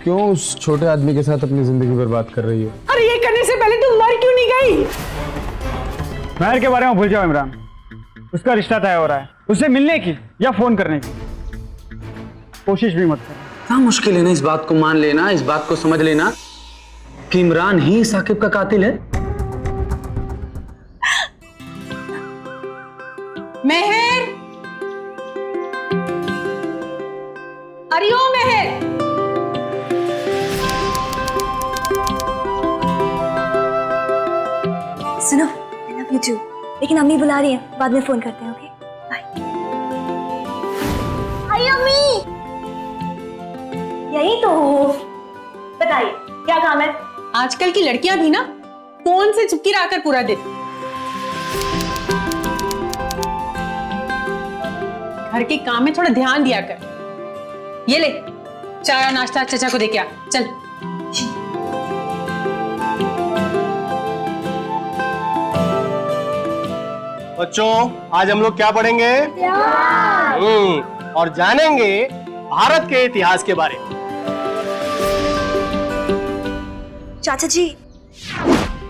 क्यों उस छोटे आदमी के साथ अपनी जिंदगी बर्बाद कर रही हो? अरे ये करने से पहले तुम मर क्यों नहीं गई? महर के बारे में भूल जाओ इमरान। उसका रिश्ता तय हो रहा है, उससे मिलने की या फोन करने की कोशिश भी मत करो। क्या मुश्किल है ना इस बात को मान लेना, इस बात को समझ लेना कि इमरान ही साकिब का कातिल है। मेहर, अरे ओ मेहर, सुनो, I love you too, लेकिन अम्मी बुला रही है, बाद में फोन करते हैं, ओके? बाय। हाय अम्मी, यही तो हो। बताइए क्या काम है? आजकल की लड़कियां भी ना फोन से चिपकी रहकर पूरा दिन। घर के काम में थोड़ा ध्यान दिया कर। ये ले चाय और नाश्ता चाचा को दे के आ, चल। बच्चों, आज हम लोग क्या पढ़ेंगे? और जानेंगे भारत के इतिहास के बारे में। चाचा जी,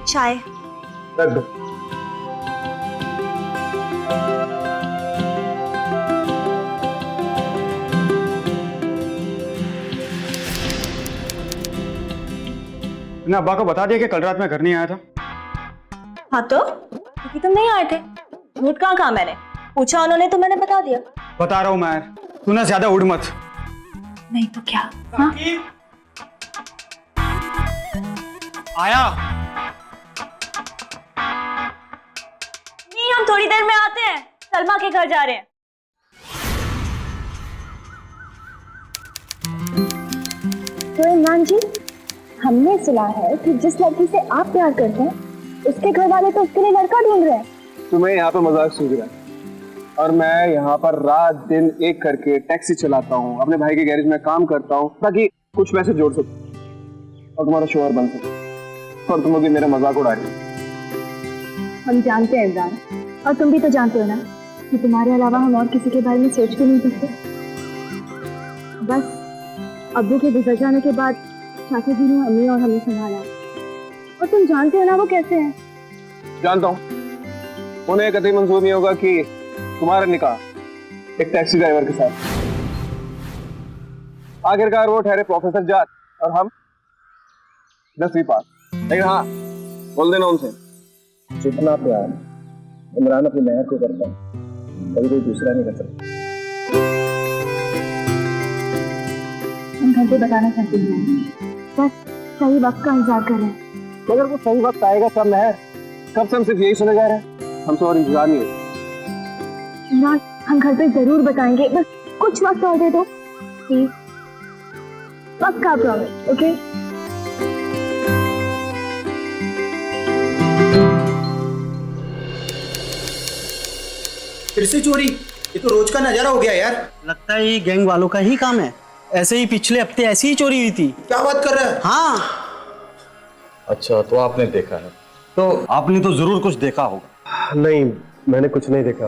चाय। रख दो। मैंने अब्बा को बता दिया कि कल रात मैं घर नहीं आया था। हाँ तो क्योंकि तुम नहीं आए थे। झूठ कहाँ कहा मैंने? पूछा उन्होंने तो मैंने बता दिया। बता रहा हूँ महर, तू ना ज्यादा उड़ मत। नहीं तो क्या? हाँ? आया। नहीं, हम थोड़ी देर में आते हैं, सलमा के घर जा रहे हैं। तो इमरान जी, हमने सुना है कि जिस लड़की से आप प्यार करते हैं उसके घर वाले तो उसके लिए लड़का ढूंढ रहे हैं। तुम्हें यहाँ पे मजाक सूझ रहा है और मैं यहाँ पर रात दिन एक करके टैक्सी चलाता हूँ, अपने भाई के गैरेज में काम करता हूँ ताकि कुछ पैसे जोड़ सकूं और तुम्हारा शोहर बन सकूं, और तुम लोग मेरा मजाक उड़ा रही हो। हम जानते हैं इमरान, और तुम भी तो जानते हो ना कि तुम्हारे अलावा हम और किसी के बारे में सोच भी नहीं सकते। बस अब्बू के गुजर जाने के बाद चाचा जी ने अम्मी और हमें संभाला, और तुम जानते हो ना वो कैसे हैं। जानता हूँ, उन्हें कतई मंजूर नहीं होगा कि तुम्हारा निकाह एक टैक्सी ड्राइवर के साथ। आखिरकार वो ठहरे प्रोफेसर जाट और हम 10वीं पास। लेकिन हाँ, बोल देना उनसे, जितना प्यार इमरान अपनी महर को करता है कभी कोई दूसरा नहीं कर सकता। हम घर पे बताना चाहते हैं, बस सही वक्त का इंतजार कर रहे हैं। मगर वो सही वक्त आएगा तब महर, कब से हम सिर्फ यही सुने जा रहे हैं, हमसे और इंतजार नहीं होगा। इमरान, हम घर पे जरूर बताएंगे, बस कुछ वक्त और दे दो प्लीज। पक्का प्रॉमिस, ओके? फिर से चोरी? ये तो रोज का नजारा हो गया यार। लगता है ये गैंग वालों का ही काम है। ऐसे ही पिछले हफ्ते ऐसी ही चोरी हुई थी। क्या बात कर रहा है? हाँ। अच्छा, तो आपने देखा है? तो आपने तो जरूर कुछ देखा होगा। नहीं, मैंने कुछ नहीं देखा।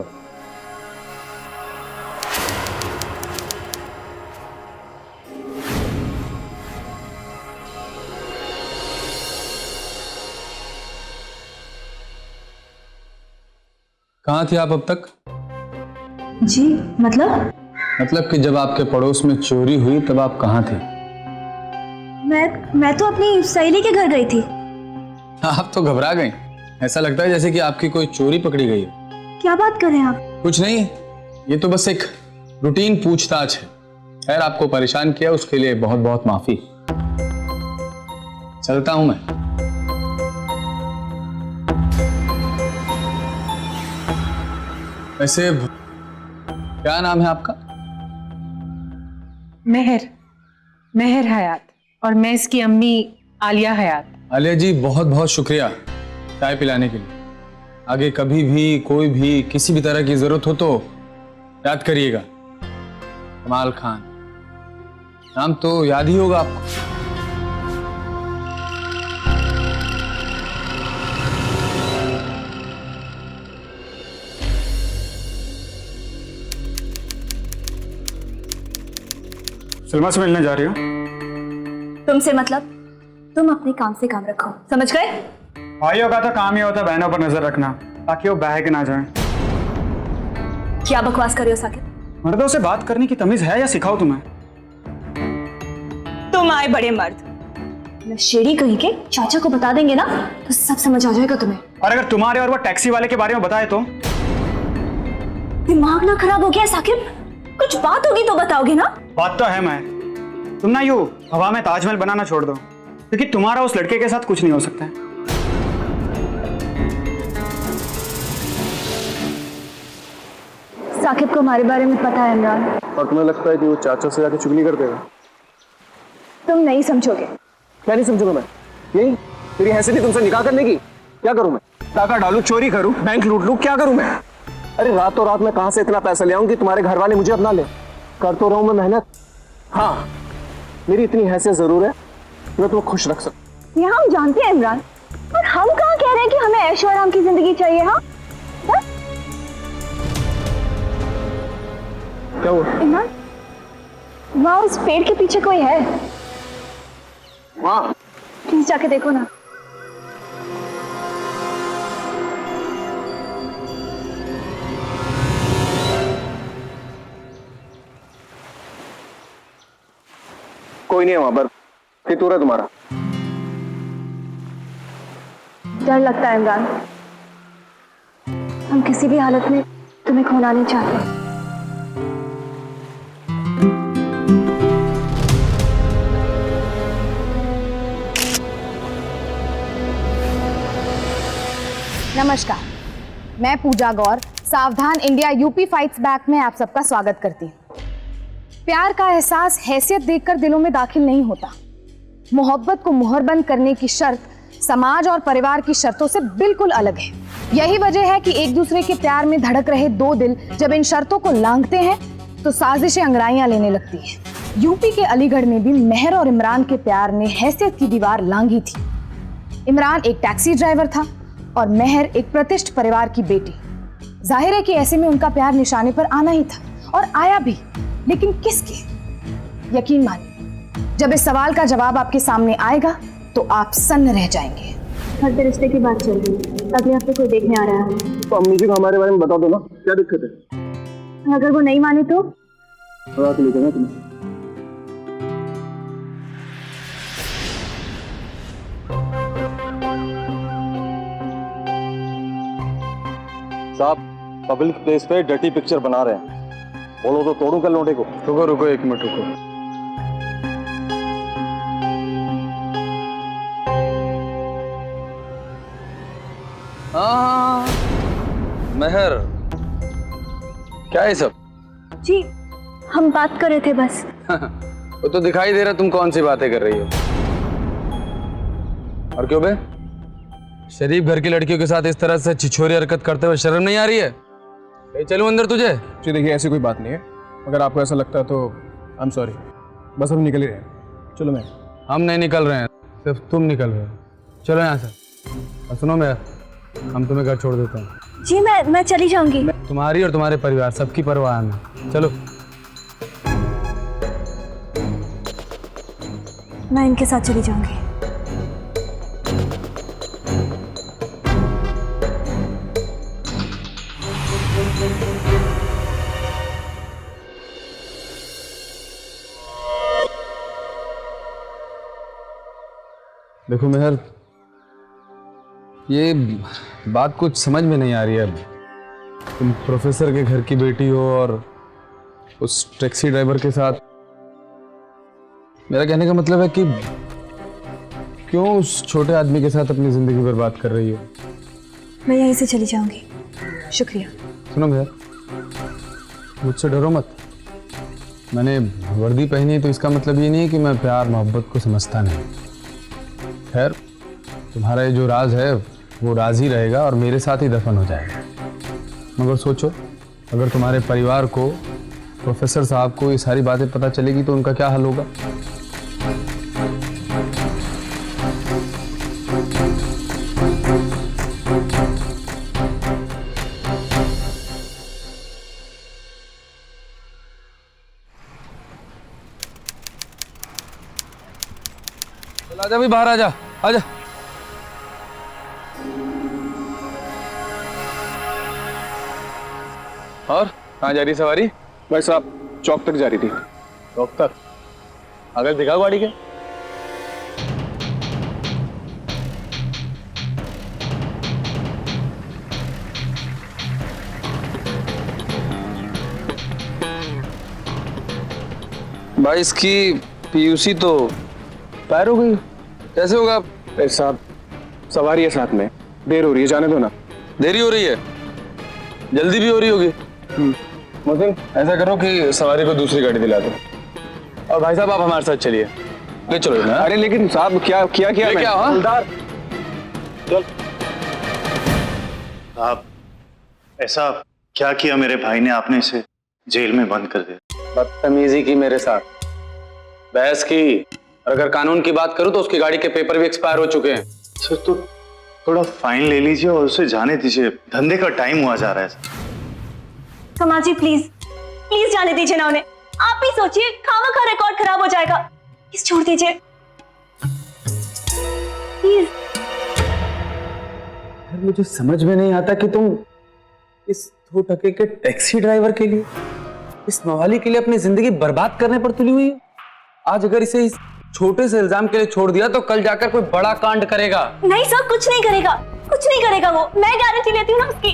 कहाँ थी आप अब तक? जी मतलब कि जब आपके पड़ोस में चोरी हुई तब आप कहाँ थे? मैं तो अपनी सहेली के घर गई थी। आप तो घबरा गई, ऐसा लगता है जैसे कि आपकी कोई चोरी पकड़ी गई है। क्या बात कर रहे हैं आप? कुछ नहीं, ये तो बस एक रूटीन पूछताछ है। खैर, आपको परेशान किया उसके लिए बहुत बहुत माफी। चलता हूं मैं। वैसे क्या नाम है आपका? मेहर हयात, और मैं इसकी अम्मी आलिया हयात। आलिया जी, बहुत बहुत शुक्रिया चाय पिलाने के लिए। आगे कभी भी कोई भी किसी भी तरह की जरूरत हो तो याद करिएगा। कमाल खान नाम तो याद ही होगा आपको। सलमा से मिलने जा रही हो? तुमसे मतलब तुम अपने काम से काम रखो, समझ गए? भाइयों का तो काम ही होता है बहनों पर नजर रखना, ताकि वो बह के ना जाए। क्या बकवास कर रहे हो साकिब? मर्दों से बात करने की तमीज है या सिखाओ तुम्हें? तुम आए बड़े मर्द, नशेड़ी कहीं के चाचा को बता देंगे ना तो सब समझ आ जाएगा तुम्हें। और अगर तुम्हारे और वो टैक्सी वाले के बारे में बताए तो? दिमाग ना खराब हो गया साकिब? कुछ बात होगी तो बताओगे ना? बात तो है मैं, तुम ना यूं हवा में ताजमहल बनाना छोड़ दो, क्योंकि तुम्हारा उस लड़के के साथ कुछ नहीं हो सकता है। साकिब को हमारे बारे में पता है इमरान। और तुम्हें लगता है कि वो चाचा से जाके चुगली कर देगा? तुम नहीं समझोगे। क्या नहीं समझूंगा मैं? यही तेरी हैसियत ही तुमसे निकाह करने की? क्या करूं मैं? टाका डालूं, चोरी करूं, बैंक लूट लूं, क्या करूं मैं? अरे रातों रात मैं कहां से इतना पैसा ले आऊं कि तुम्हारे घर वाले मुझे अपना ले? कर तो रहा हूं मैं मेहनत। हाँ, मेरी इतनी हैसियत जरूर है कि मैं तुम्हें खुश रख सकूं। ये हम जानते हैं इमरान, और हम कहाँ कह रहे हैं कि हमें ऐशो आराम की जिंदगी चाहिए। हाँ क्या हुआ? इमरान, वहाँ उस पेड़ के पीछे कोई है, वहाँ प्लीज जाके देखो ना। कोई नहीं है वहां पर, फितूर है तुम्हारा। डर लगता है इमरान, हम किसी भी हालत में तुम्हें खोना नहीं चाहते। नमस्कार, मैं पूजा गौर सावधान इंडिया यूपी फाइट्स बैक में आप सबका स्वागत करती हूँ। प्यार का एहसास हैसियत देखकर दिलों में दाखिल नहीं होता। मोहब्बत को मुहरबंद करने की शर्त समाज और परिवार की शर्तों से बिल्कुल अलग है। यही वजह है कि एक दूसरे के प्यार में धड़क रहे दो दिल जब इन शर्तों को लांघते हैं तो साजिशें अंगड़ाइयां लेने लगती हैं। यूपी के अलीगढ़ में भी मेहर और इमरान के प्यार ने हैसियत की दीवार लांघी थी। इमरान एक टैक्सी ड्राइवर था और मेहर एक प्रतिष्ठित परिवार की बेटी। जाहिर है कि ऐसे में उनका प्यार निशाने पर आना ही था, और आया भी, लेकिन किसके? यकीन मानिए, जब इस सवाल का जवाब आपके सामने आएगा तो आप सन्न रह जाएंगे। घर पे रिश्ते की बात चल रही है, अगले हफ्ते कोई देखने आ रहा है। तो अम्मी जी को हमारे बारे में बता दो ना, क्या दिक्कत है? अगर वो नहीं माने तो? रात लेकर ना तुम्हें। साहब, पब्लिक प्लेस पे डर्टी पिक्चर बना रहे हैं, बोलो तो तोड़ू कर लौटे को। रुको रुको, एक मिनट रुको। हाँ, मेहर, क्या है सब? जी, हम बात कर रहे थे बस। वो तो दिखाई दे रहा तुम कौन सी बातें कर रही हो। और क्यों बे, शरीफ घर की लड़कियों के साथ इस तरह से छिछोरी हरकत करते हुए शर्म नहीं आ रही है? ले चलूं अंदर तुझे? जी देखिए, ऐसी कोई बात नहीं है। अगर आपको ऐसा लगता है तो आई एम सॉरी, बस हम निकल ही रहे हैं। चलो मैं। हम नहीं निकल रहे हैं, सिर्फ तुम निकल रहे हो। चलो यहाँ से। और सुनो मेहर, हम तुम्हें घर छोड़ देते हैं। जी मैं चली जाऊंगी। तुम्हारी और तुम्हारे परिवार सबकी परवाह है। चलो। मैं इनके साथ चली जाऊंगी। देखो मेहर, ये बात कुछ समझ में नहीं आ रही है। अब तुम प्रोफेसर के घर की बेटी हो और उस टैक्सी ड्राइवर के साथ, मेरा कहने का मतलब है कि क्यों उस छोटे आदमी के साथ अपनी जिंदगी बर्बाद कर रही हो? मैं यहीं से चली जाऊंगी, शुक्रिया। सुनो मेहर, मुझसे डरो मत। मैंने वर्दी पहनी है तो इसका मतलब ये नहीं है कि मैं प्यार मोहब्बत को समझता नहीं। खैर, तुम्हारा ये जो राज है वो राज ही रहेगा और मेरे साथ ही दफन हो जाएगा। मगर सोचो, अगर तुम्हारे परिवार को, प्रोफेसर साहब को ये सारी बातें पता चलेगी तो उनका क्या हाल होगा? चल आजा भी, बाहर आजा, आजा। और कहाँ जा रही सवारी? भाई साहब चौक तक जा रही थी। चौक तक? अगर दिखा गाड़ी के? भाई इसकी पीयूसी तो फायर हो गई, कैसे होगा? भाई साहब सवारी है साथ में, देर हो रही है, जाने दो ना। देरी हो रही है, जल्दी भी हो रही होगी। मोहसिन ऐसा करो कि सवारी को दूसरी गाड़ी दिला दो, और भाई साहब आप हमारे साथ चलिए, ले चलो ना। अरे लेकिन साहब क्या किया क्या हवलदार? चल। आप ऐसा क्या किया मेरे भाई ने, आपने इसे जेल में बंद कर दिया? बदतमीजी की मेरे साथ, बहस की, और अगर कानून की बात करूं तो उसकी गाड़ी के पेपर भी एक्सपायर हो चुके हैं। सर तो थोड़ा फाइन ले लीजिए और उसे जाने दीजिए, धंधे का टाइम हुआ जा रहा है। कमाल जी प्लीज प्लीज जाने दीजिए ना उन्हें। आप ही सोचिए, खामखा रिकॉर्ड खराब हो जाएगा। प्लीज छोड़ दीजिए प्लीज। मुझे समझ में नहीं आता कि तुम इस 2 टके के टैक्सी ड्राइवर के लिए, इस मवाली के लिए अपनी जिंदगी बर्बाद करने पर तुली हुई हो। आज अगर इसे इस छोटे से इल्जाम के लिए छोड़ दिया तो कल जाकर कोई बड़ा कांड करेगा। नहीं सर, कुछ नहीं करेगा, कुछ नहीं करेगा वो, मैं गारंटी लेती हूँ ना उसकी।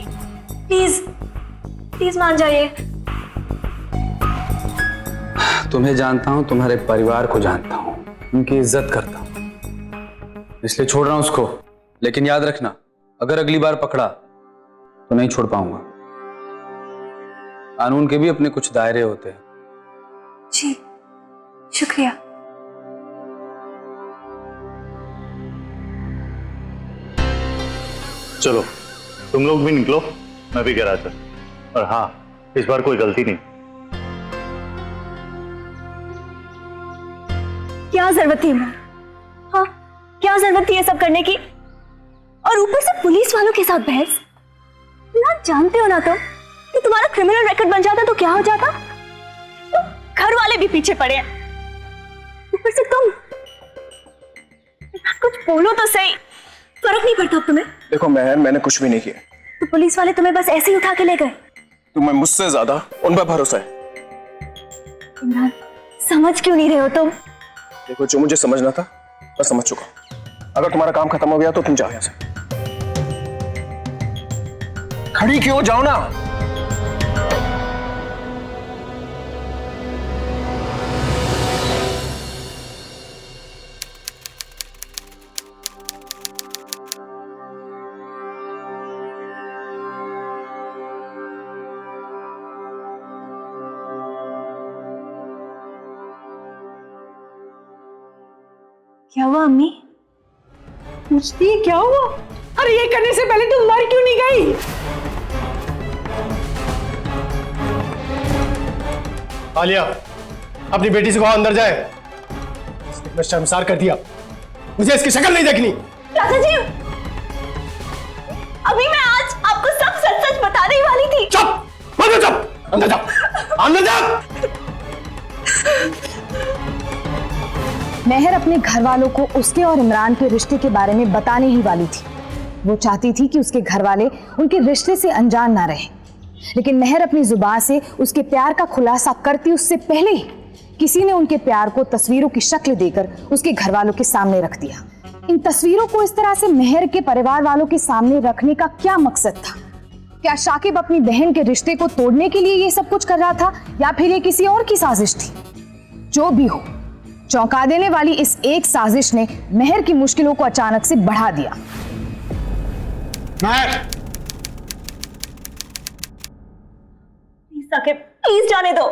प्लीज प्लीज मान जाइए। तुम्हें जानता हूं, तुम्हारे परिवार को जानता हूं, उनकी इज्जत करता हूं, इसलिए छोड़ रहा हूं उसको। लेकिन याद रखना, अगर अगली बार पकड़ा तो नहीं छोड़ पाऊंगा। कानून के भी अपने कुछ दायरे होते हैं। जी शुक्रिया। चलो तुम लोग भी निकलो, मैं भी गैराज पर। और हाँ, इस बार कोई गलती नहीं। क्या जरूरत थी इमरान? हाँ क्या जरूरत थी ये सब करने की? और ऊपर से पुलिस वालों के साथ बहस। ना जानते हो ना तुम कि तुम्हारा क्रिमिनल रिकॉर्ड बन जाता तो क्या हो जाता? तो घर वाले भी पीछे पड़े हैं, ऊपर से तुम। कुछ बोलो तो सही, फर्क नहीं पड़ता तुम्हें? देखो मेहर, मैंने कुछ भी नहीं किया। तो पुलिस वाले तुम्हें बस ऐसे ही उठा के ले गए? तुम्हें मुझसे ज्यादा उन पर भरोसा है। इमरान समझ क्यों नहीं रहे हो तुम? देखो जो मुझे समझना था मैं समझ चुका। अगर तुम्हारा काम खत्म हो गया तो तुम जाओ यहाँ से। खड़ी क्यों, जाओ ना। क्या हुआ अम्मी? पूछती है क्या हुआ? अरे ये करने से पहले तुम मर क्यों नहीं गई? आलिया अपनी बेटी से कहो अंदर जाए। इसने शर्मसार कर दिया, मुझे इसकी शक्ल नहीं देखनी। चाचा जी अभी मैं आज आपको सब सच सच बताने ही वाली थी। चुप, मत चुप, अंदर जाओ, अंदर जाओ। मेहर अपने घर वालों को उसके और इमरान के रिश्ते के बारे में बताने ही वाली थी। वो चाहती थी कि उसके घर वाले उनके रिश्ते से अनजान ना रहे, लेकिन मेहर अपनी जुबान से उसके प्यार का खुलासा करती उससे पहले ही किसी ने उनके प्यार को तस्वीरों की शक्ल देकर उसके घर वालों के सामने रख दिया। इन तस्वीरों को इस तरह से मेहर के परिवार वालों के सामने रखने का क्या मकसद था? क्या शाकिब अपनी बहन के रिश्ते को तोड़ने के लिए ये सब कुछ कर रहा था, या फिर ये किसी और की साजिश थी? जो भी हो, चौंका देने वाली इस एक साजिश ने मेहर की मुश्किलों को अचानक से बढ़ा दिया। साकिब प्लीज जाने दो।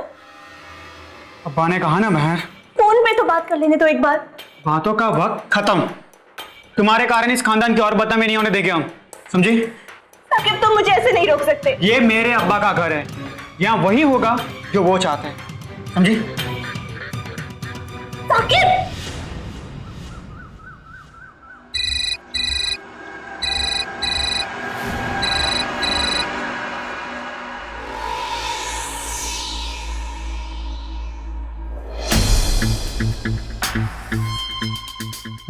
अब्बा ने कहा ना मेहर, फोन पे तो बात कर लेने दो एक बार। बातों का वक्त खत्म। तुम्हारे कारण इस खानदान की और बदनामी नहीं होने देंगे हम, समझी? साकिब तुम मुझे ऐसे नहीं रोक सकते। ये मेरे अब्बा का घर है, यहाँ वही होगा जो वो चाहते हैं, समझी? साकिब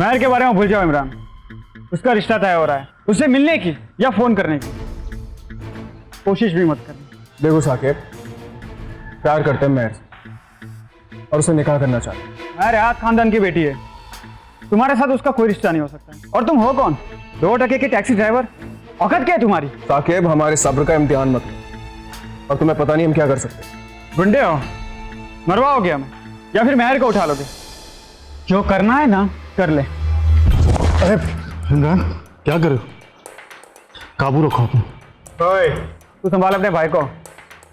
महर के बारे में भूल जाओ इमरान। उसका रिश्ता तय हो रहा है। उससे मिलने की या फोन करने की कोशिश भी मत करना। देखो साकिब, प्यार करते हैं महर से और उसे निकाह करना चाहते हैं। महर राहत खानदान की बेटी है। तुम्हारे साथ उसका कोई रिश्ता नहीं हो सकता। और तुम हो कौन? 2 टके के टैक्सी ड्राइवर। औकात क्या है तुम्हारी? साकिब, हमारे सब्र का इम्तिहान मत लो और तुम्हें पता नहीं हम क्या कर सकते। गुंडे हो, मरवाओगे हमें या फिर महर को उठा लोगे? जो करना है ना कर ले। अरे इमरान, क्या कर रहे हो? काबू रखो अपने। ओए, तू संभाल अपने भाई को।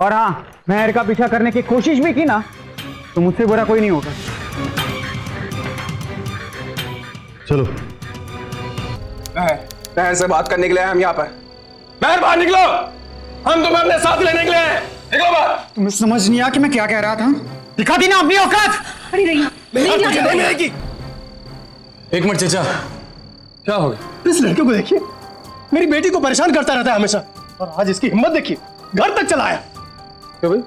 और हाँ, महर का पीछा करने की कोशिश भी की ना तो मुझसे बुरा कोई नहीं होगा। चलो। महर से बात करने के लिए हम यहाँ पर। महर, बाहर निकलो, हम तुम्हें अपने साथ लेने के लिए हैं। निकलो बाहर। तुम्हें समझ नहीं आया कि मैं क्या कह रहा था? दिखा दी ना अपनी औकात। अरे नहीं, नहीं मिलेगी। एक मिनट चाचा, क्या हो गया? इस लड़के को देखिए, मेरी बेटी को परेशान करता रहता है हमेशा, और आज इसकी हिम्मत देखिए, घर तक चला आया। क्यों भाई,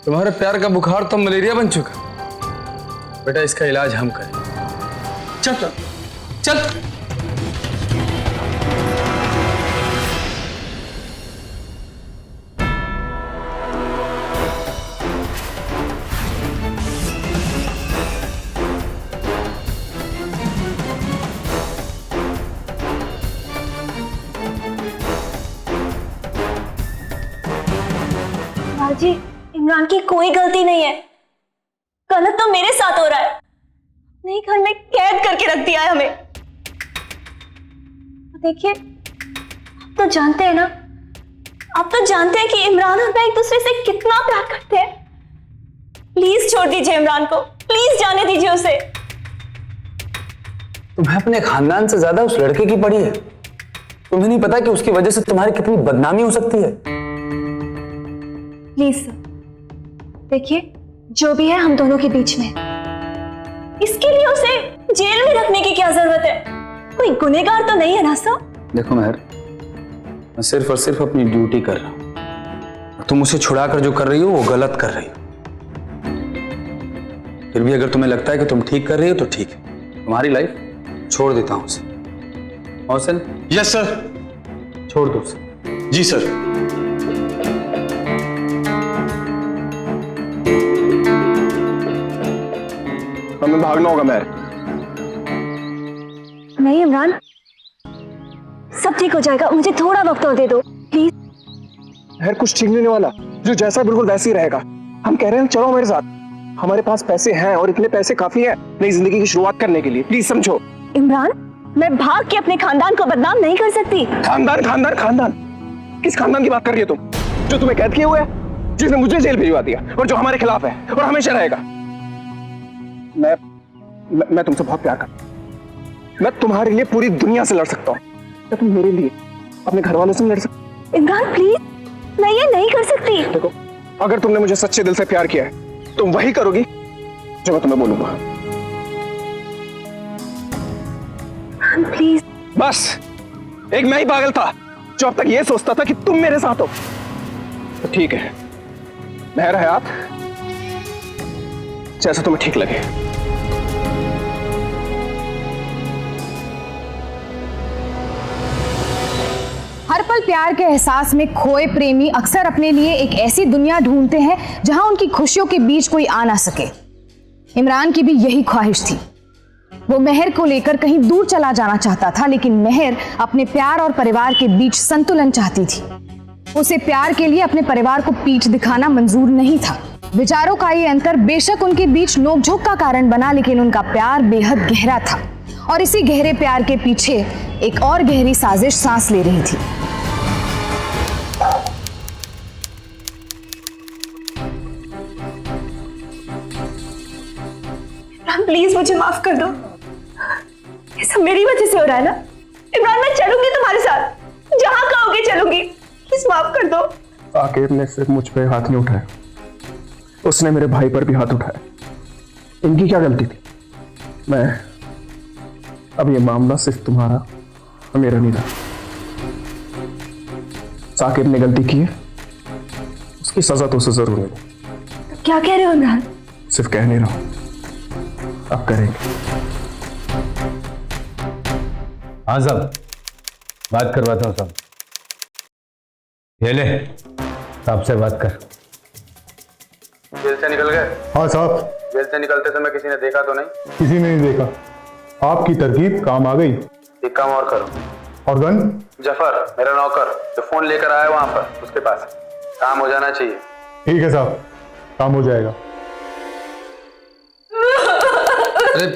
तुम्हारे प्यार का बुखार तो मलेरिया बन चुका। बेटा, इसका इलाज हम करें। चल चल चल। जी, इमरान की कोई गलती नहीं है। गलत तो मेरे साथ हो रहा है। नहीं, घर में कैद करके रख दिया है हमें। देखिए, आप तो जानते हैं ना, आप तो जानते हैं कि इमरान और मैं एक दूसरे से कितना प्यार करते हैं। प्लीज छोड़ दीजिए इमरान को, प्लीज जाने दीजिए उसे। तुम्हें अपने खानदान से ज्यादा उस लड़के की पड़ी है। तुम्हें नहीं पता कि उसकी वजह से तुम्हारी कितनी बदनामी हो सकती है। प्लीज सर, देखिए, जो भी है हम दोनों के बीच में। इसके लिए उसे जेल में रखने की क्या जरूरत है? कोई गुनहगार तो नहीं है ना सर? देखो महर, मैं सिर्फ और सिर्फ अपनी ड्यूटी कर रहा हूं। तुम उसे छुड़ाकर जो कर रही हो वो गलत कर रही हो। फिर भी अगर तुम्हें लगता है कि तुम ठीक कर रही हो तो ठीक है, तुम्हारी लाइफ छोड़ देता हूं उसे। मोहसिन। Yes sir. छोड़ दो उसे। जी सर। हमें भागना होगा महर। नहीं इमरान, सब ठीक हो जाएगा। मुझे थोड़ा वक्त और दे दो प्लीज। महर, कुछ ठीक नहीं होने वाला। जो जैसा बिल्कुल वैसे ही रहेगा। हम कह रहे हैं चलो मेरे साथ। हमारे पास पैसे हैं और इतने पैसे काफी हैं नई जिंदगी की शुरुआत करने के लिए। प्लीज समझो। इमरान, मैं भाग के अपने खानदान को बदनाम नहीं कर सकती। खानदान खानदान खानदान? किस खानदान की बात कर रही हो तुम? जो तुम्हें कैद किए हुए है, जिसने मुझे जेल भिजवा दिया और जो हमारे खिलाफ है और हमेशा रहेगा। मैं तुमसे बहुत प्यार करता हूं। मैं तुम्हारे लिए पूरी दुनिया से लड़ सकता हूँ। क्या तुम मेरे लिए अपने घर वालों से लड़ सकते? इमरान प्लीज, मैं ये नहीं कर सकती। देखो, अगर तुमने मुझे सच्चे दिल से प्यार किया है तुम वही करोगी जो मैं तुम्हें बोलूंगा। प्लीज। बस एक मैं ही पागल था जो अब तक ये सोचता था कि तुम मेरे साथ हो। तो ठीक है, महर हयात, जैसा तुम्हें ठीक लगे। हर पल प्यार के एहसास में खोए प्रेमी अक्सर अपने लिए एक ऐसी दुनिया ढूंढते हैं जहां उनकी खुशियों के बीच कोई आ ना सके। इमरान की भी यही ख्वाहिश थी। वो महर को लेकर कहीं दूर चला जाना चाहता था, लेकिन महर अपने प्यार और परिवार के बीच संतुलन चाहती थी। उसे प्यार के लिए अपने परिवार को पीठ दिखाना मंजूर नहीं था। विचारों का ये अंतर बेशक उनके बीच नोकझोंक का कारण बना, लेकिन उनका प्यार बेहद गहरा था और इसी गहरे प्यार के पीछे एक और गहरी साजिश सांस ले रही थी। प्लीज मुझे माफ कर दो। ये सब मेरी वजह से हो रहा है ना। इमरान, मैं चलूंगी तुम्हारे साथ, जहां कहोगे चलूंगी। प्लीज माफ कर दो। साकिब ने सिर्फ मुझ पे हाथ नहीं उठाया, उसने मेरे भाई पर भी हाथ उठाया। इनकी क्या गलती थी? मैं अब ये मामला सिर्फ तुम्हारा और मेरा नहीं रहा। साकिब ने गलती की है, उसकी सजा तो उसे जरूर मिलेगी। क्या कह रहे हो इमरान? सिर्फ कह नहीं रहा हूं, अब करेंगे। हाँ साहब, बात करवाता हूँ साहब। ये ले, साहब से बात कर। जेल से निकल गए? हाँ साहब। जेल से निकलते समय किसी ने देखा तो नहीं? किसी ने नहीं देखा। आपकी तरकीब काम आ गई। एक काम और करो। और गन? जफर, मेरा नौकर, जो फोन लेकर आया वहां पर, उसके पास काम हो जाना चाहिए। ठीक है साहब, काम हो जाएगा। अरे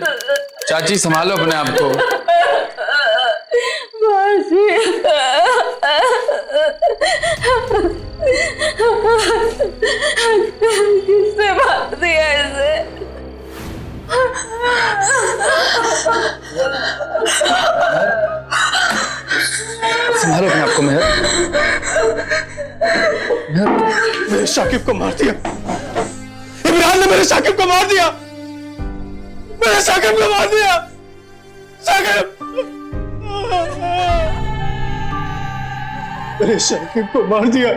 चाची संभालो अपने आप को। किसने मार दिया इसे? संभालो अपने आप को मेहर। मेरे शाकिब को मार दिया। इमरान ने मेरे शाकिब को मार दिया। मेरे शाकिब को मार दिया। शाकिब, मेरे शाकिब को मार दिया।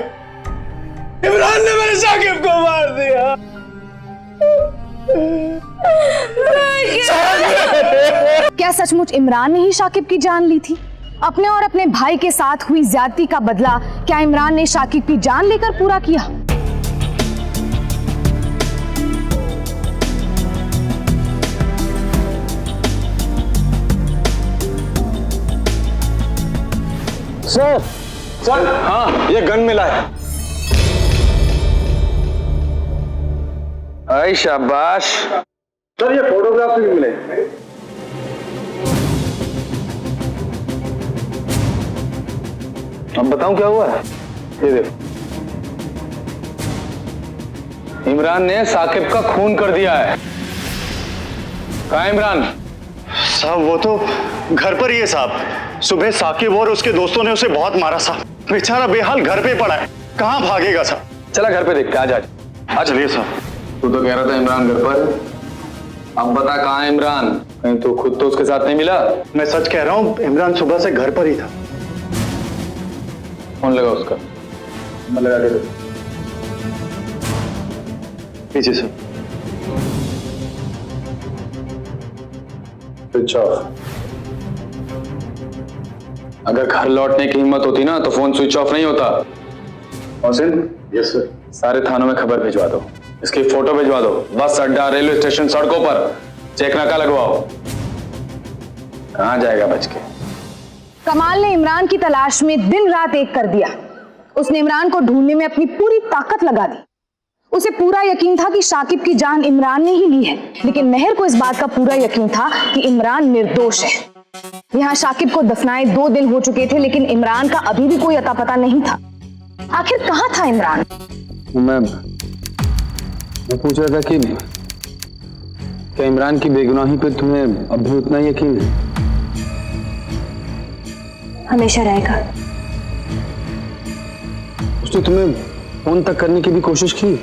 इमरान ने मेरे शाकिब को मार दिया। क्या सचमुच इमरान ने ही शाकिब की जान ली थी? अपने और अपने भाई के साथ हुई ज्यादती का बदला क्या इमरान ने शाकिब की जान लेकर पूरा किया? सर, सर, हाँ, ये गन मिला है। आई शाबाश। सर, ये फोटोग्राफ भी मिले। अब बताऊं क्या हुआ है? ये देखो, इमरान ने साकिब का खून कर दिया है। कहाँ है इमरान? साहब वो तो घर पर ही है साहब। सुबह साकिब और उसके दोस्तों ने उसे बहुत मारा साहब। बेचारा बेहाल घर पे पड़ा है, कहाँ भागेगा साहब। चला घर पे देखते, आज आज चलिए साहब। तू तो कह रहा था इमरान घर पर, अब बता कहाँ है इमरान? कहीं तू खुद तो उसके साथ नहीं मिला? मैं सच कह रहा हूँ, इमरान सुबह से घर पर ही था। फोन लगा उसका, मैं लगा के दे। जी सर। Switch off. अगर घर लौटने की हिम्मत होती ना तो फोन स्विच ऑफ नहीं होता। मोहसिन? Yes sir. सारे थानों में खबर भिजवा दो, इसकी फोटो भिजवा दो, बस अड्डा, रेलवे स्टेशन, सड़कों पर चेक नाका लगवाओ। कहां जाएगा बच के? कमाल ने इमरान की तलाश में दिन रात एक कर दिया। उसने इमरान को ढूंढने में अपनी पूरी ताकत लगा दी। उसे पूरा यकीन था कि शाकिब की जान इमरान ने ही ली है, लेकिन मेहर को इस बात का पूरा यकीन था कि इमरान निर्दोष है। यहाँ शाकिब को दफनाए 2 दिन हो चुके थे, लेकिन इमरान का अभी भी कोई अता पता नहीं था। आखिर कहाँ था इमरान? मैं पूछ रहा था कि क्या इमरान की बेगुनाही पे तुम्हें अब भी उतना यकीन है? हमेशा रहेगा। उसने तुम्हें फोन तक करने की भी कोशिश की?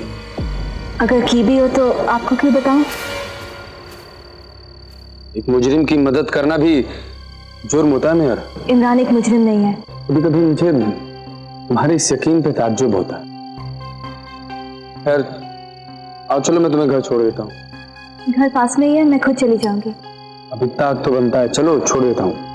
अगर की भी हो तो आपको क्यों बताऊं? एक मुजरिम की मदद करना भी जुर्म होता है मेहर। इमरान एक मुजरिम नहीं है। कभी कभी मुझे तुम्हारे इस यकीन पे ताज्जुब होता है। खैर, आओ चलो, मैं तुम्हें घर छोड़ देता हूँ। घर पास में ही है, मैं खुद चली जाऊंगी। अब इतना तो बनता है, चलो छोड़ देता हूँ।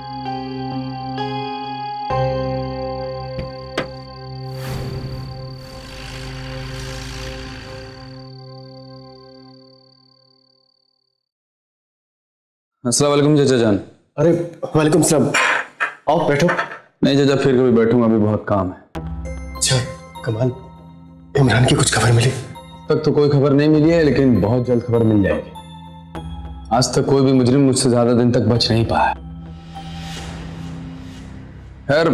अस्सलाम वालेकुम चाचा जान। अरे वालेकुम सलाम, आओ बैठो। नहीं चाचा, फिर कभी बैठूंगा, अभी बहुत काम है। अच्छा कमाल, इमरान की कुछ खबर मिली? तक तो कोई खबर नहीं मिली है, लेकिन बहुत जल्द खबर मिल जाएगी। आज तक कोई भी मुजरिम मुझसे ज्यादा दिन तक बच नहीं पाया। खैर,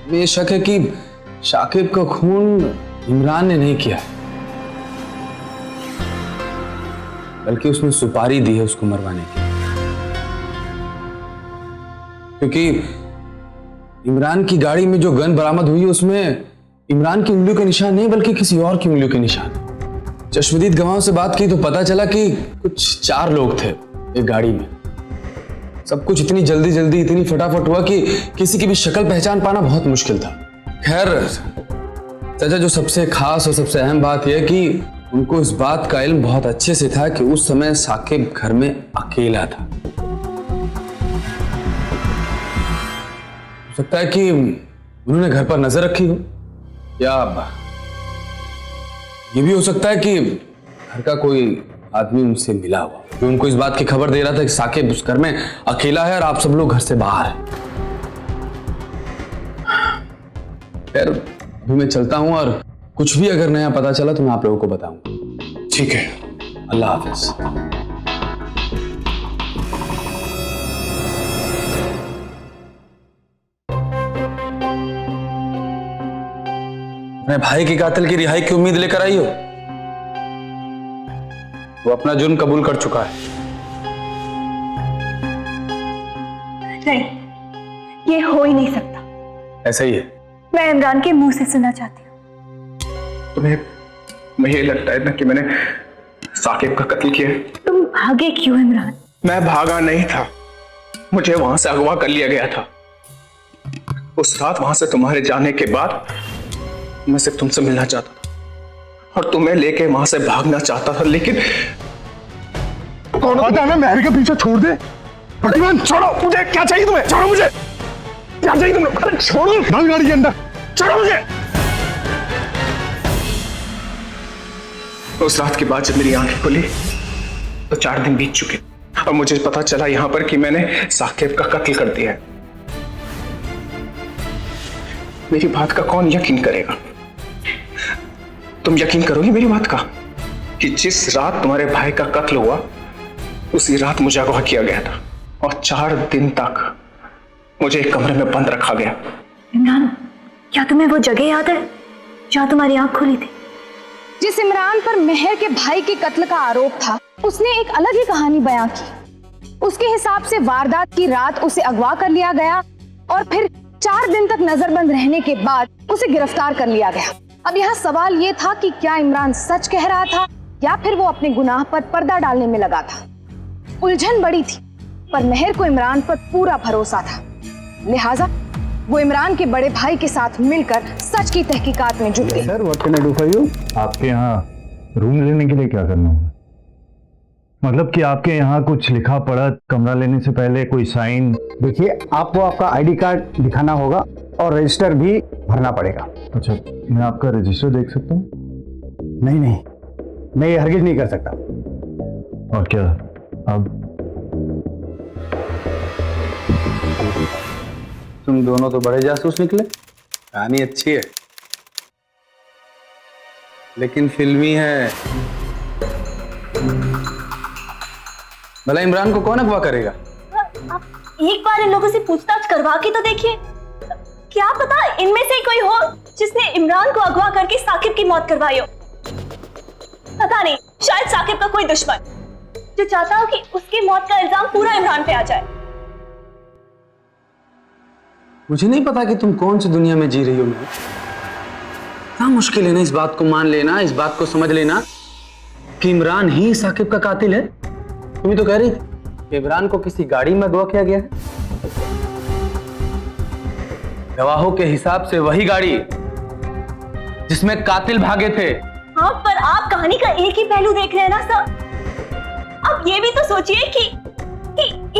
मुझे शक है कि शाकिब का खून इमरान ने नहीं किया, बल्कि उसने सुपारी दी है उसको मरवाने की। क्योंकि इमरान की गाड़ी में जो गन बरामद हुई है उसमें इमरान की उंगलियों के निशान नहीं, बल्कि किसी और की उंगलियों के निशान। चश्मदीद गवाहों से बात की तो पता चला कि कुछ 4 लोग थे एक गाड़ी में। सब कुछ इतनी जल्दी जल्दी, इतनी फटाफट हुआ कि किसी की भी शक्ल पहचान पाना बहुत मुश्किल था। खैर चाचा, जो सबसे खास और सबसे अहम बात यह कि उनको इस बात का इल्म बहुत अच्छे से था कि उस समय साकिब घर में अकेला था। सकता है कि उन्होंने घर पर नजर रखी हो, या ये भी हो सकता है कि घर का कोई आदमी उनसे मिला हुआ जो उनको इस बात की खबर दे रहा था कि साकिब उस घर में अकेला है और आप सब लोग घर से बाहर हैं। खैर अभी मैं चलता हूं, और कुछ भी अगर नया पता चला तो मैं आप लोगों को बताऊंगा। ठीक है। अल्लाह हाफिज। अपने भाई के कातिल की रिहाई की उम्मीद लेकर आई हो? वो अपना जुर्म कबूल कर चुका है। नहीं, ये हो ही नहीं सकता। ऐसा ही है। मैं इमरान के मुंह से सुनना चाहती हूँ। तुम्हें ये लगता है ना कि मैंने साकिब का कत्ल किया है? तुम भागे क्यों इमरान? मैं भागा नहीं था, मुझे वहां से अगवा कर लिया गया था। उस रात वहां से तुम्हारे जाने के बाद मैं सिर्फ तुमसे मिलना चाहता था और तुम्हें लेके वहां से भागना चाहता था, लेकिन कौन कहता है ना महर के पीछे छोड़ दे? प्रतिमान छोड़ो मुझे, क्या चाहिए तुम्हें? छोड़ो मुझे, क्या चाहिए तुम्हें? अरे छोड़ो, डाल गाड़ी के अंदर। छोड़ो मुझे। उस रात के बाद जब मेरी आंखें खुली तो 4 दिन बीत चुके और मुझे पता चला यहां पर कि मैंने साकिब का कत्ल कर दिया है। मेरी बात का कौन यकीन करेगा? तुम यकीन करोगी मेरी बात का कि जिस रात तुम्हारे भाई का कत्ल हुआ उसी रात मुझे अगवा किया गया था और 4 दिन तक मुझे एक कमरे में बंद रखा गया। इमरान, क्या तुम्हें वो जगह याद है जहां तुम्हारी आंख खुली थी? जिस इमरान पर मेहर के भाई के कत्ल का आरोप था, उसने एक अलग ही कहानी बयां की। उसके हिसाब से वारदात की रात उसे अगवा कर लिया गया और फिर 4 दिन तक नजरबंद रहने के बाद उसे गिरफ्तार कर लिया गया। अब यहाँ सवाल ये था कि क्या इमरान सच कह रहा था या फिर वो अपने गुनाह पर पर्दा डालने में लगा था। उलझन बड़ी थी, पर मेहर को इमरान पर पूरा भरोसा था, लिहाजा वो इमरान के बड़े भाई के साथ मिलकर सच की तहकीकात में जुट गए। Sir, what can I do for you? आपके यहाँ रूम लेने के लिए क्या करना होगा? मतलब कि आपके यहाँ कुछ लिखा पढ़ा कमरा लेने से पहले कोई साइन? देखिए, आपको आपका आईडी कार्ड दिखाना होगा और रजिस्टर भी भरना पड़ेगा। अच्छा, मैं आपका रजिस्टर देख सकता हूँ? नहीं नहीं, मैं ये हरगिज नहीं कर सकता। और क्या अब? तुम दोनों तो बड़े जासूस निकले। कहानी अच्छी है लेकिन फिल्मी है। भला इमरान को कौन अगवा करेगा? आप एक बार इन लोगों से पूछताछ करवा के तो देखिए, क्या पता इनमें से कोई हो जिसने इमरान को अगवा करके साकिब की मौत करवाई हो। पता नहीं, शायद साकिब का कोई दुश्मन जो चाहता हो कि उसकी मौत का इल्जाम पूरा इमरान पे आ जाए। मुझे नहीं पता कि तुम कौन सी दुनिया में जी रही हो। मैं क्या मुश्किल है ना इस बात को मान लेना, इस बात को समझ लेना कि इमरान ही साकिब का कातिल है। तुम ही तो कह रही थी कि इमरान को किसी गाड़ी में अगवा किया गया है। गवाहों के हिसाब से वही गाड़ी जिसमें कातिल भागे थे। हाँ, पर आप कहानी का एक ही पहलू देख रहे हैं ना सर। अब ये भी तो सोचिए कि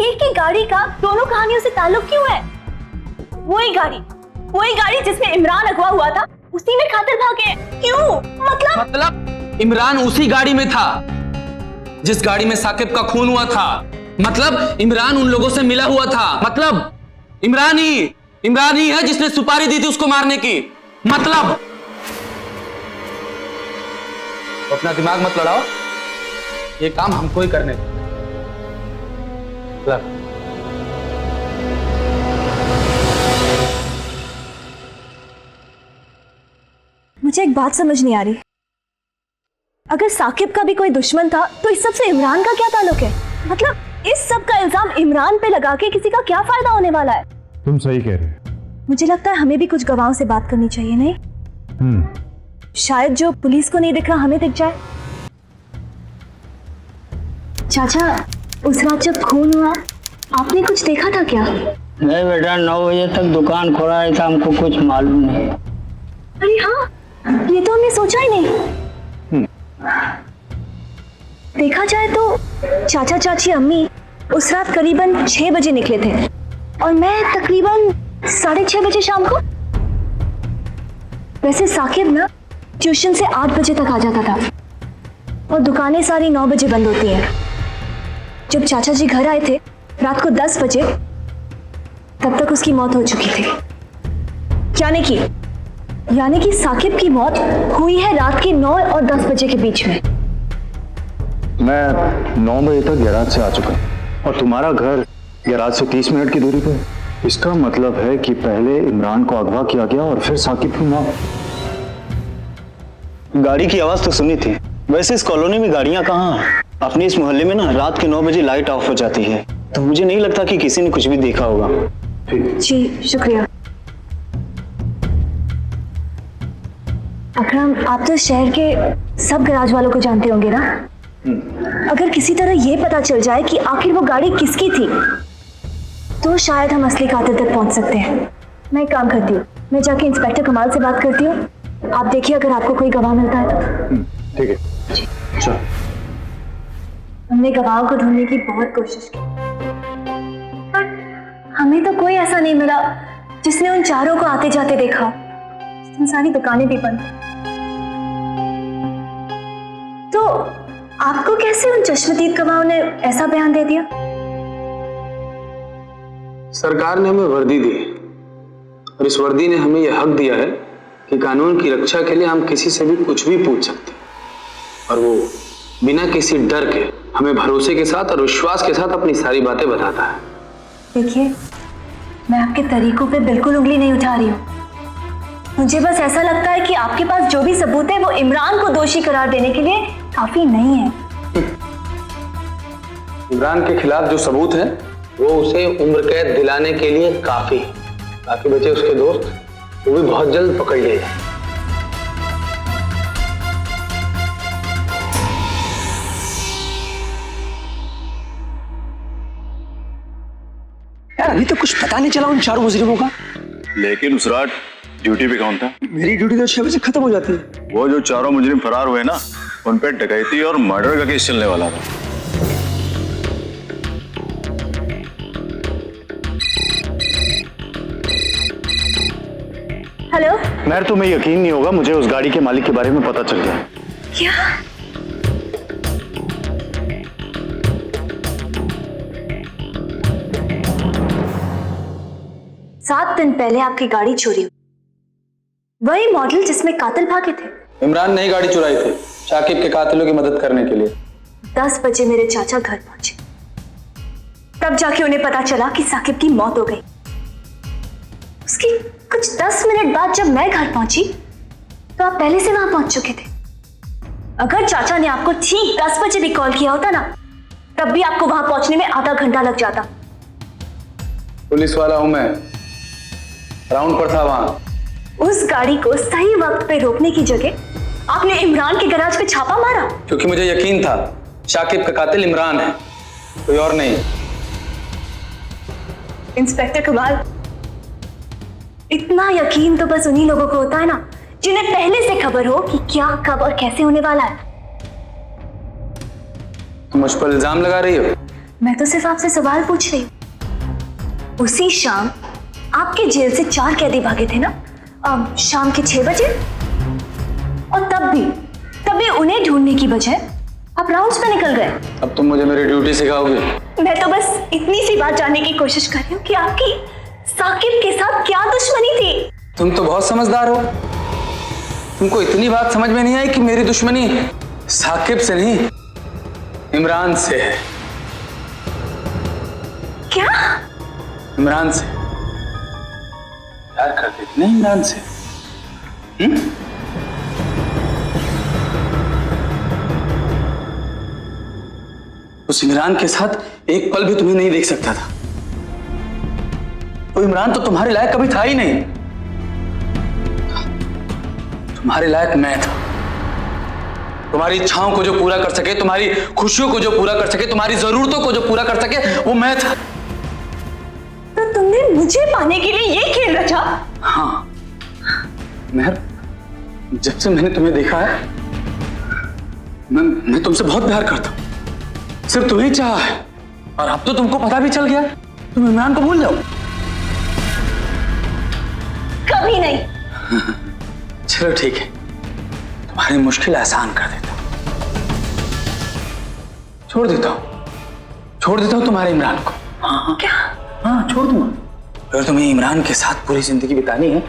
एक ही गाड़ी का दोनों कहानियों से ताल्लुक क्यों है। वही गाड़ी जिसमें इमरान अगवा हुआ था, उसी में कातिल भागे। क्यों? मतलब इमरान उसी गाड़ी में था जिस गाड़ी में साकिब का खून हुआ था। मतलब इमरान उन लोगों से मिला हुआ था। मतलब इमरान ही है जिसने सुपारी दी थी उसको मारने की। मतलब अपना दिमाग मत लड़ाओ, ये काम हमको ही करने दो। मुझे एक बात समझ नहीं आ रही, अगर साकिब का भी कोई दुश्मन था तो इस सब से इमरान का क्या ताल्लुक है? मतलब इस सब का इल्जाम इमरान पे लगा के किसी का क्या फायदा होने वाला है? तुम सही कह रहे हो। मुझे लगता है हमें भी कुछ गवाहों से बात करनी चाहिए, नहीं? शायद जो पुलिस को नहीं दिख रहा हमें दिख जाए। चाचा, उस रात जब खून हुआ आपने कुछ देखा था क्या? नहीं बेटा, 9 बजे तक दुकान खोला है था, हमको कुछ मालूम नहीं। अरे हाँ, ये तो हमने सोचा ही नहीं। देखा जाए तो चाचा चाची अम्मी उस रात करीबन 6 बजे निकले थे और मैं तकरीबन 6:30 बजे शाम को? वैसे साकिब ना ट्यूशन से 8 बजे तक आ जाता था और दुकानें सारी 9 बजे बंद होती हैं। जब चाचा जी घर आए थे रात को 10 बजे, तब तक उसकी मौत हो चुकी थी। यानी कि साकिब की मौत हुई है रात के 9 और 10 बजे के बीच में। मैं 9 बजे तक गैराज से आ चुका और तुम्हारा घर गैराज से 30 मिनट की दूरी पे। इसका मतलब है कि पहले इमरान को अगवा किया गया और फिर साकिब की मौत। गाड़ी की आवाज तो सुनी थी। वैसे इस कॉलोनी में गाड़ियां कहाँ हैं? अपने इस मोहल्ले में ना रात के 9 बजे लाइट ऑफ हो जाती है, तो मुझे नहीं लगता कि किसी ने कुछ भी देखा होगा। जी शुक्रिया। अकरम, आप तो शहर के सब गैराज वालों को जानते होंगे ना? अगर किसी तरह ये पता चल जाए कि आखिर वो गाड़ी किसकी थी, तो शायद हम असली कातिल तक पहुंच सकते हैं। मैं एक काम करती हूँ, मैं जाके इंस्पेक्टर कमाल से बात करती हूँ। आप देखिए अगर आपको कोई गवाह मिलता है तो। ठीक है, चलो। हमने गवाह को ढूंढने की बहुत कोशिश की, पर हमें तो कोई ऐसा नहीं मिला जिसने उन चारों को आते जाते देखा। उस दिन सारी दुकानें भी बंद। तो आपको कैसे उन चश्मदीद गवाहों ने ऐसा बयान दे दिया? सरकार ने हमें वर्दी दी और इस वर्दी ने हमें यह हक दिया है कि कानून की रक्षा के लिए हम किसी से भी कुछ भी पूछ सकते हैं, और वो बिना किसी डर के हमें भरोसे के साथ और विश्वास के साथ अपनी सारी बातें बताता है। देखिए, मैं आपके तरीकों पे बिल्कुल उंगली नहीं उठा रही हूँ। मुझे बस ऐसा लगता है कि आपके पास जो भी सबूत है वो इमरान को दोषी करार देने के लिए काफी नहीं है। इमरान के खिलाफ जो सबूत है वो उसे उम्र कैद दिलाने के लिए काफी है। बाकी बचे उसके दोस्त, वो भी बहुत जल्द पकड़ लिए जाएंगे। यार अभी तो कुछ पता नहीं चला उन चारों मुजरिमों का। लेकिन उस रात ड्यूटी पे कौन था? मेरी ड्यूटी तो 6 बजे खत्म हो जाती है। वो जो चारों मुजरिम फरार हुए ना, उन पे डकैती और मर्डर का केस चलने वाला था। हेलो मैर, तुम्हें यकीन नहीं होगा, मुझे उस गाड़ी के मालिक के बारे में पता चल गया। क्या? सात दिन पहले आपकी गाड़ी चोरी हुई, वही मॉडल जिसमें कातिल भागे थे। इमरान ने ही गाड़ी चुराई थी शाकिब के कातिलों की मदद करने के लिए। 10 बजे मेरे चाचा घर पहुंचे, तब जाके उन्हें पता चला कि साकिब की मौत हो गई। उसकी कुछ 10 मिनट बाद जब मैं घर पहुंची तो आप पहले से वहां पहुंच चुके थे। अगर चाचा ने आपको ठीक 10 बजे भी कॉल किया होता ना, तब भी आपको वहां पहुंचने में आधा घंटा लग जाता। पुलिस वाला हूं मैं, राउंड पर था वहां। उस गाड़ी को सही वक्त पे रोकने की जगह आपने इमरान के गैराज पे छापा मारा, क्योंकि मुझे यकीन था शाकिब का कातिल इमरान है, कोई और नहीं। इंस्पेक्टर कमाल, इतना यकीन तो बस उन्हीं लोगों को होता है ना जिन्हें पहले से खबर हो कि क्या कब और कैसे होने वाला है। तुम मुझ पर इल्जाम लगा रही हो? मैं तो सिर्फ आपसे सवाल पूछ रही हूँ। उसी शाम आपके जेल से 4 कैदी भागे थे ना, शाम के 6 बजे, और तब भी उन्हें ढूंढने की बजाय आप राउंड्स पे निकल गए। अब तुम मुझे मेरी ड्यूटी सिखाओगे? मैं तो बस इतनी सी बात जानने की कोशिश कर रही हूँ कि आपकी साकिब के साथ क्या दुश्मनी थी। तुम तो बहुत समझदार हो, तुमको इतनी बात समझ में नहीं आई कि मेरी दुश्मनी साकिब से नहीं इमरान से है। क्या? इमरान से प्यार करते थे ना, इमरान से। उस इमरान के साथ एक पल भी तुम्हें नहीं देख सकता था। वो इमरान तो तुम्हारे लायक कभी था ही नहीं। तुम्हारे लायक मैं था। तुम्हारी इच्छाओं को जो पूरा कर सके, तुम्हारी खुशियों को जो पूरा कर सके, तुम्हारी जरूरतों को जो पूरा कर सके, वो मैं था। तो तुमने मुझे पाने के लिए ये खेल रचा? हाँ मेहर, जब से मैंने तुम्हें देखा है, मैं तुमसे बहुत प्यार करता हूं। सिर्फ तुम्हें चाहा है, और अब तो तुमको पता भी चल गया, तुम इमरान को भूल जाओ। कभी नहीं। चलो ठीक है, तुम्हारी मुश्किल आसान कर देता हूं। छोड़ देता हूं तुम्हारे इमरान को। हाँ क्या? हाँ, छोड़ दूंगा। अगर तुम्हें इमरान के साथ पूरी जिंदगी बितानी है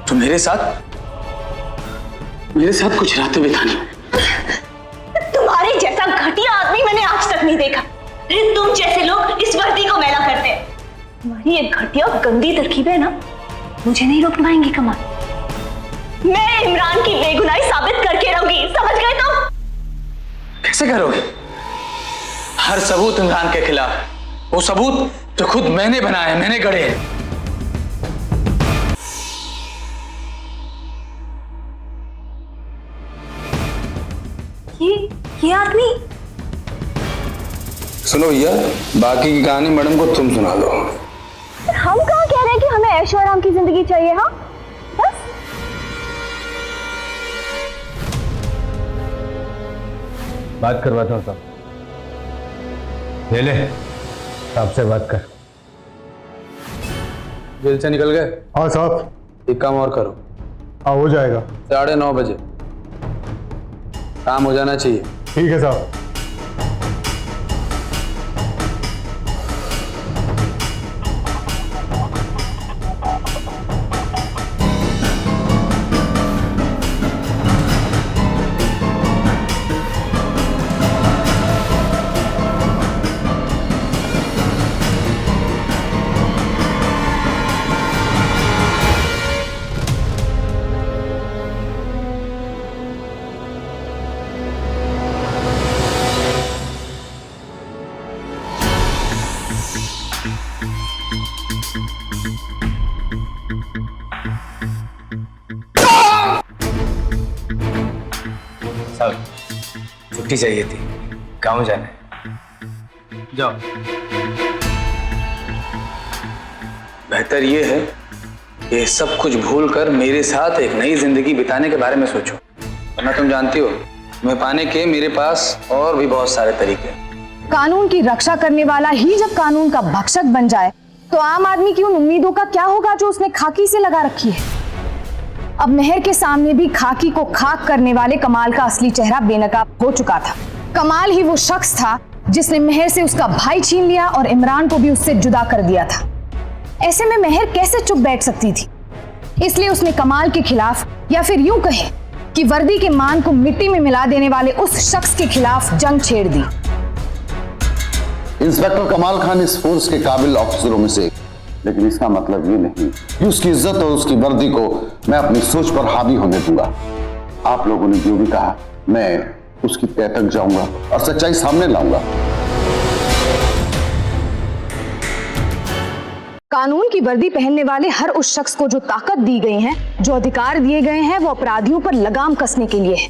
तो मेरे साथ कुछ रातें बितानी है। तुम्हारे जैसा घटिया आदमी मैंने आज तक नहीं देखा। तुम जैसे लोग इस वर्दी को मैला करते हैं। तुम्हारी ये घटिया गंदी तरकीबें ना मुझे नहीं रोक पाएंगी कमाल। मैं इमरान की बेगुनाही साबित करके रहूंगी, समझ गए तुम? कैसे करोगे? हर सबूत इमरान के खिलाफ है। वो सबूत जो खुद मैंने बनाए, मैंने गढ़े हैं। ये आदमी। सुनो भैया, बाकी की कहानी मैडम को तुम सुना दो। हम कहाँ कह रहे हैं कि हमें ऐशो आराम की जिंदगी चाहिए? हाँ बस। बात करवाता हूँ साहब। ले साहब से बात कर। जेल से निकल गए? हाँ साहब। एक काम और करो। हाँ हो जाएगा। 9:30 बजे काम हो जाना चाहिए। ठीक है साहब। छुट्टी चाहिए थी, गांव जाना है। जाओ। बेहतर ये है कि सब कुछ भूलकर मेरे साथ एक नई जिंदगी बिताने के बारे में सोचो, वरना तुम जानती हो तुम्हें पाने के मेरे पास और भी बहुत सारे तरीके हैं। कानून की रक्षा करने वाला ही जब कानून का भक्षक बन जाए तो आम आदमी की उन उम्मीदों का क्या होगा जो उसने खाकी से लगा रखी है। अब मेहर के सामने भी खाकी को खाक करने वाले कमाल का असली चेहरा बेनकाब हो चुका था। कमाल ही वो शख्स था जिसने मेहर से उसका भाई छीन लिया और इमरान को भी उससे जुदा कर दिया था। ऐसे में मेहर कैसे चुप बैठ सकती थी? इसलिए उसने कमाल के खिलाफ, या फिर यूं कहें कि वर्दी के मान को मिट्टी में मिला देने वाले उस शख्स के खिलाफ जंग छेड़ दी। इंस्पेक्टर कमाल खान इस फोर्स के काबिल ऑफिसरों में से, लेकिन इसका मतलब ये नहीं कि उसकी इज्जत और उसकी वर्दी को मैं अपनी सोच पर हावी होने दूंगा। आप लोगों ने जो भी कहा मैं उसकी तह तक जाऊंगा और सच्चाई सामने लाऊंगा। कानून की वर्दी पहनने वाले हर उस शख्स को जो ताकत दी गई है, जो अधिकार दिए गए हैं, वो अपराधियों पर लगाम कसने के लिए है,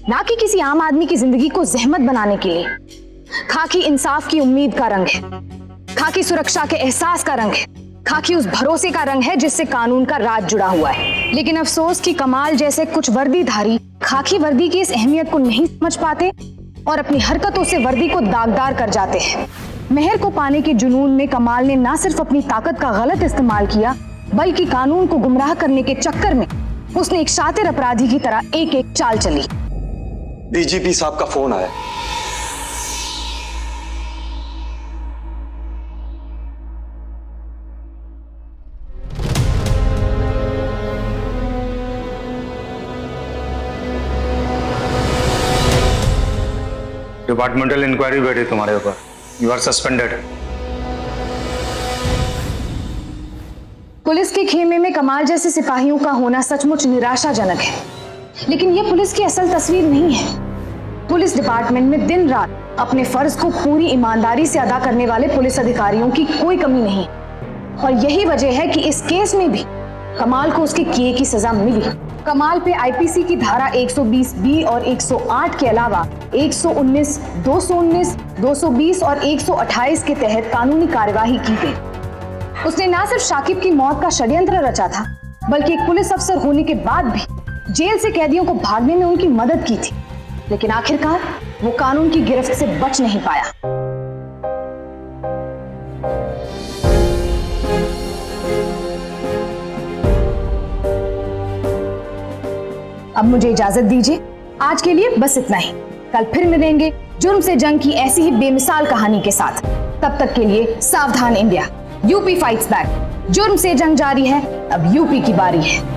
ना कि किसी आम आदमी की जिंदगी को जहमत बनाने के लिए। खाकी इंसाफ की उम्मीद का रंग है, खाकी सुरक्षा के एहसास का रंग है, खाकी उस भरोसे का रंग है जिससे कानून का राज जुड़ा हुआ है। लेकिन अफसोस कि कमाल जैसे कुछ वर्दीधारी खाकी वर्दी की इस अहमियत को नहीं समझ पाते और अपनी हरकतों से वर्दी को दागदार कर जाते हैं। मेहर को पाने के जुनून में कमाल ने ना सिर्फ अपनी ताकत का गलत इस्तेमाल किया, बल्कि कानून को गुमराह करने के चक्कर में उसने एक शातिर अपराधी की तरह एक एक चाल चली। डीजीपी साहब का फोन आया। डिपार्टमेंटल इंक्वायरी बैठी तुम्हारे ऊपर। You are suspended. पुलिस के खेमे में कमाल जैसे सिपाहियों का होना सचमुच निराशाजनक है, लेकिन यह पुलिस की असल तस्वीर नहीं है। पुलिस डिपार्टमेंट में दिन रात अपने फर्ज को पूरी ईमानदारी से अदा करने वाले पुलिस अधिकारियों की कोई कमी नहीं, और यही वजह है कि इस केस में भी कमाल को उसके किए की सजा मिली। कमाल पे आईपीसी की धारा 120B और 108 के अलावा 119, 219, 220 और 128 के तहत कानूनी कार्यवाही की गई। उसने ना सिर्फ शाकिब की मौत का षड्यंत्र रचा था, बल्कि एक पुलिस अफसर होने के बाद भी जेल से कैदियों को भागने में उनकी मदद की थी। लेकिन आखिरकार वो कानून की गिरफ्त से बच नहीं पाया। अब मुझे इजाजत दीजिए, आज के लिए बस इतना ही। कल फिर मिलेंगे जुर्म से जंग की ऐसी ही बेमिसाल कहानी के साथ। तब तक के लिए सावधान इंडिया, यूपी फाइट्स बैक। जुर्म से जंग जारी है, अब यूपी की बारी है।